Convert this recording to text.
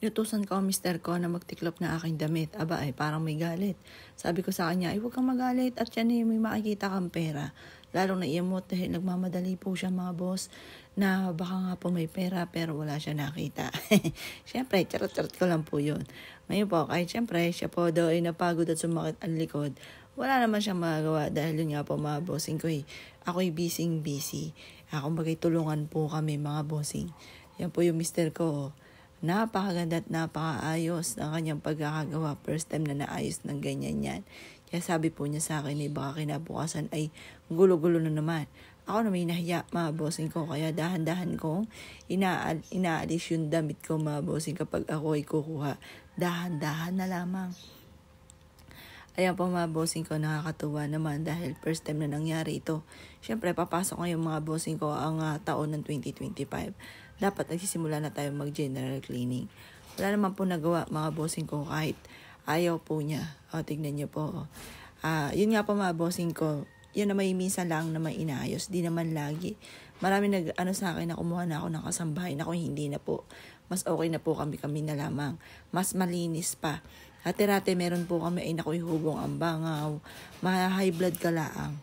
Inutusan ko ang mister ko na magtiklop na aking damit. Aba ay parang may galit. Sabi ko sa kanya, ay huwag kang magalit at yan ay may makikita kang pera. Lalong naiimot dahil nagmamadali po siya mga boss na baka nga po may pera pero wala siya nakita. Siyempre, charot-charot ko lang po yun. Ngayon po, kahit siyempre, siya po daw ay napagod at sumakit ang likod. Wala naman siyang magagawa dahil yun nga po mga bossing ko eh. Ako'y busy. Bagay tulungan po kami mga bossing. Yan po yung mister ko. Napakaganda at napakaayos ng kanyang pagkakagawa. First time na naayos ng ganyan yan. Kaya sabi po niya sa akin, baka kinabukasan ay gulo-gulo na naman. Ako na may nahiya mga bossing ko. Kaya dahan-dahan kong inaalis yung damit ko mga bossing kapag ako ay kukuha. Dahan-dahan na lamang. Ayan po mga bossing ko, nakakatuwa naman dahil first time na nangyari ito. Siyempre, papasok ngayon mga bossing ko ang taon ng 2025. Dapat nagsisimula na tayo mag-general cleaning. Wala naman po nagawa mga bossing ko kahit ayaw po niya. Tignan niyo po. Yun nga po mga bossing ko, yun na may minsan lang naman inaayos. Di naman lagi. Marami sa akin na kumuha na ako ng kasambahay. Ako hindi na po. Mas okay na po kami na lamang. Mas malinis pa. Dati meron po kami ay nakuy hugong ang bangaw. High blood ka laang.